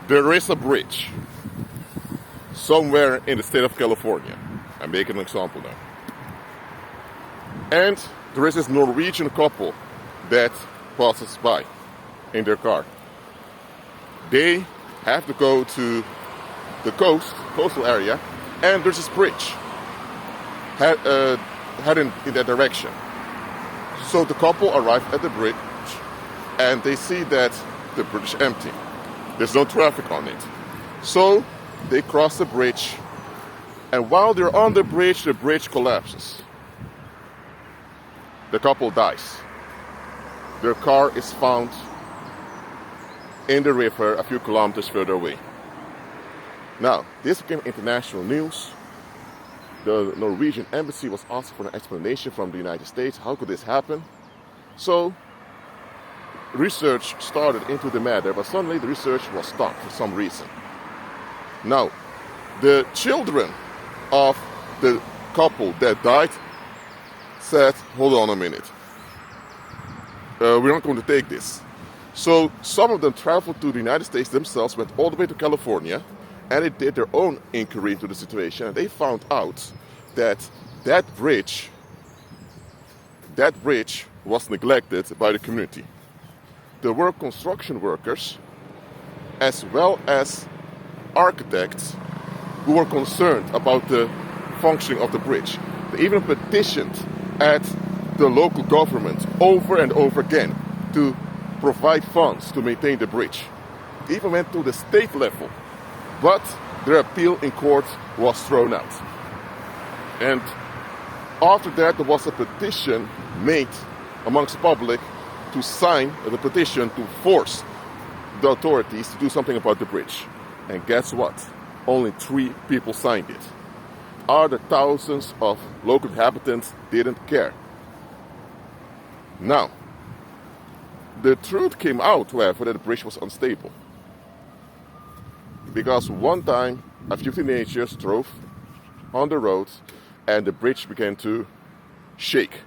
There is a bridge somewhere in the state of California. I'm making an example now. And there is this Norwegian couple that passes by in their car. They have to go to the coastal area, and there's this bridge heading in that direction. So the couple arrive at the bridge, and they see that the bridge is empty. There's no traffic on it. So they cross the bridge, and while they're on the bridge collapses. The couple dies. Their car is found in the river a few kilometers further away. Now, this became international news. The Norwegian embassy was asked for an explanation from the United States. How could this happen? So, research started into the matter, but suddenly the research was stopped for some reason. Now, the children of the couple that died said, hold on a minute. We're not going to take this. So some of them traveled to the United States themselves, went all the way to California, and they did their own inquiry into the situation. And they found out that that bridge was neglected by the community. There were construction workers as well as architects who were concerned about the functioning of the bridge. They even petitioned at the local government over and over again to provide funds to maintain the bridge. They even went to the state level, but their appeal in court was thrown out. And after that, there was a petition made amongst the public to sign the petition to force the authorities to do something about the bridge. And guess what? Only 3 people signed it. Other thousands of local inhabitants didn't care. Now, the truth came out, however, that the bridge was unstable. Because one time, a few teenagers drove on the road and the bridge began to shake.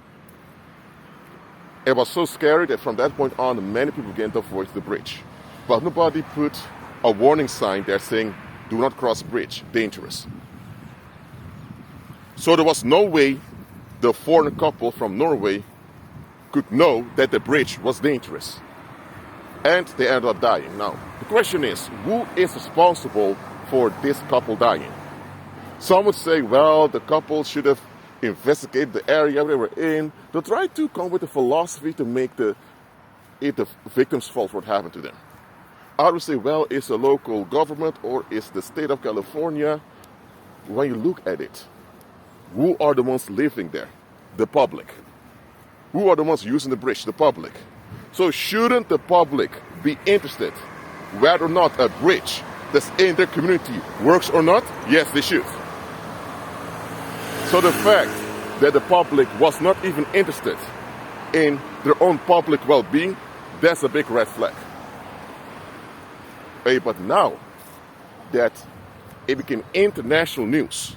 It was so scary that from that point on, many people began to avoid the bridge. But nobody put a warning sign there saying, do not cross the bridge, dangerous. So there was no way the foreign couple from Norway could know that the bridge was dangerous. And they ended up dying. Now, the question is, who is responsible for this couple dying? Some would say, well, the couple should have investigated the area they were in. They tried to come with a philosophy to make it the victim's fault for what happened to them. Others would say, well, it's a local government or it's the state of California. When you look at it, who are the ones living there? The public. Who are the ones using the bridge? The public. So shouldn't the public be interested whether or not a bridge that's in their community works or not? Yes, they should. So the fact that the public was not even interested in their own public well-being, that's a big red flag. But now that it became international news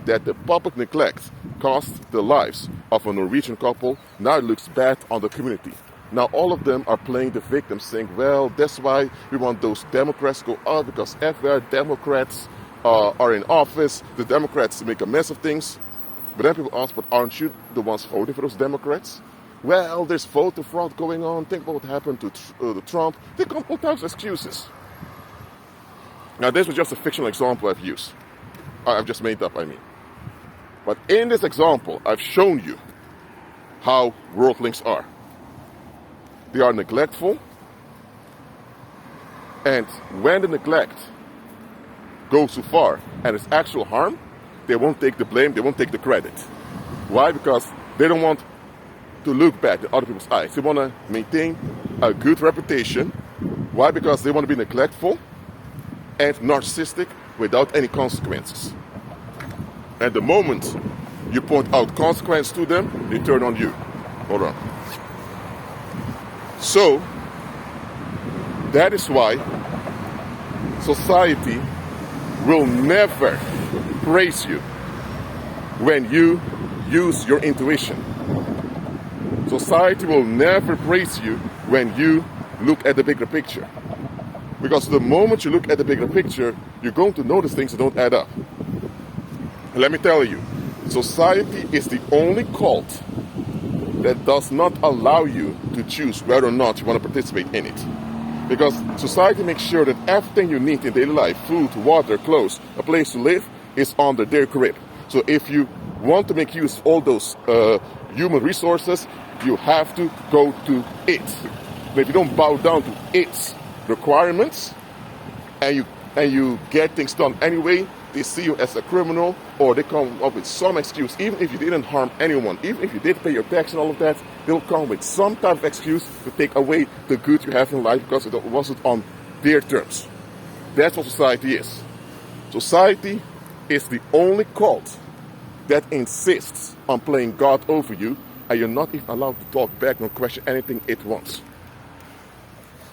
that the public neglect cost the lives of a Norwegian couple, now it looks bad on the community. Now all of them are playing the victim, saying, well, that's why we want those Democrats to go out, because everywhere Democrats are in office, the Democrats make a mess of things. But then people ask, but aren't you the ones voting for those Democrats? Well, there's voter fraud going on. Think about what happened to Trump. They come all types of excuses. Now this was just a fictional example I've just made up, But in this example, I've shown you how worldlings are. They are neglectful, and when the neglect goes too far and it's actual harm, they won't take the blame, they won't take the credit. Why? Because they don't want to look bad in other people's eyes. They want to maintain a good reputation. Why? Because they want to be neglectful and narcissistic without any consequences. And the moment you point out consequence to them, they turn on you. Hold on. So, that is why society will never praise you when you use your intuition. Society will never praise you when you look at the bigger picture. Because the moment you look at the bigger picture, you're going to notice things that don't add up. And let me tell you, society is the only cult that does not allow you to choose whether or not you want to participate in it. Because society makes sure that everything you need in daily life, food, water, clothes, a place to live, is under their grip. So if you want to make use of all those human resources, you have to go to it. But if you don't bow down to its requirements, and you get things done anyway, they see you as a criminal, or they come up with some excuse. Even if you didn't harm anyone, even if you did pay your tax and all of that, they'll come with some type of excuse to take away the good you have in life because it wasn't on their terms. That's what society is. Society is the only cult that insists on playing God over you, and you're not even allowed to talk back nor question anything it wants.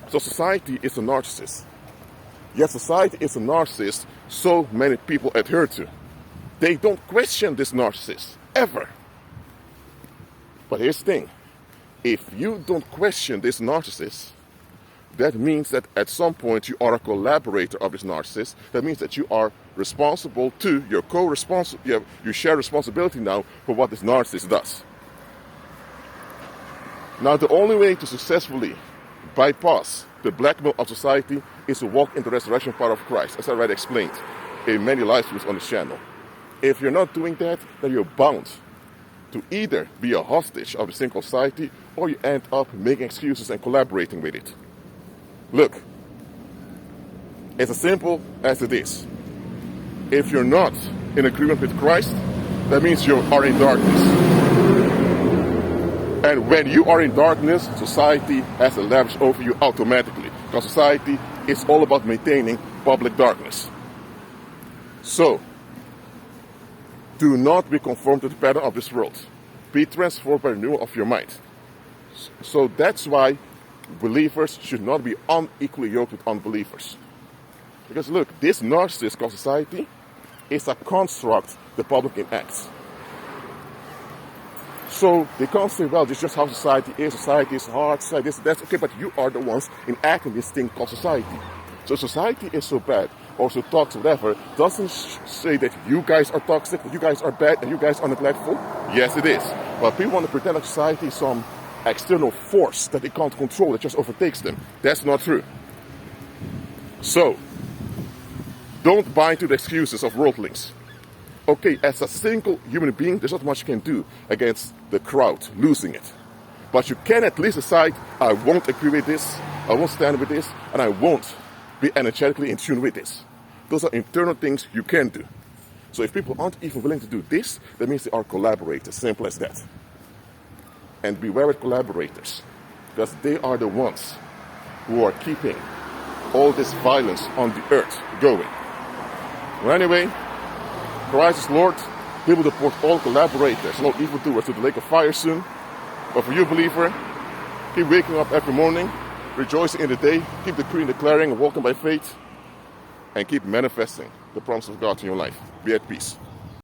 So society is a narcissist. Yet society is a narcissist so many people adhere to. They don't question this narcissist, ever. But here's the thing. If you don't question this narcissist, that means that at some point you are a collaborator of this narcissist. That means that you are responsible to, you're co-responsible, you share responsibility now for what this narcissist does. Now the only way to successfully bypass the blackmail of society is to walk in the resurrection power of Christ, as I already explained in many live streams on this channel. If you're not doing that, then you're bound to either be a hostage of the single society, or you end up making excuses and collaborating with it. Look, it's as simple as it is. If you're not in agreement with Christ, that means you are in darkness. And when you are in darkness, society has a leverage over you automatically. Because society is all about maintaining public darkness. So, do not be conformed to the pattern of this world. Be transformed by the renewal of your mind. So that's why believers should not be unequally yoked with unbelievers. Because look, this narcissist called society is a construct the public enacts. So they can't say, well, this is just how society is. Society is hard, society is that's okay, but you are the ones enacting this thing called society. So society is so bad, or so toxic, whatever, doesn't say that you guys are toxic, that you guys are bad, and you guys are neglectful. Yes, it is. But people want to pretend that society is some external force that they can't control, that just overtakes them. That's not true. So, don't buy into the excuses of worldlings. Okay, as a single human being, there's not much you can do against the crowd losing it. But you can at least decide, I won't agree with this, I won't stand with this, and I won't be energetically in tune with this. Those are internal things you can do. So if people aren't even willing to do this, that means they are collaborators, simple as that. And beware with collaborators, because they are the ones who are keeping all this violence on the earth going. Well, anyway, Christ is Lord. He will deport all collaborators, no evildoers, to the lake of fire soon. But for you, believer, keep waking up every morning, rejoicing in the day, keep decreeing, declaring, and walking by faith, and keep manifesting the promise of God in your life. Be at peace.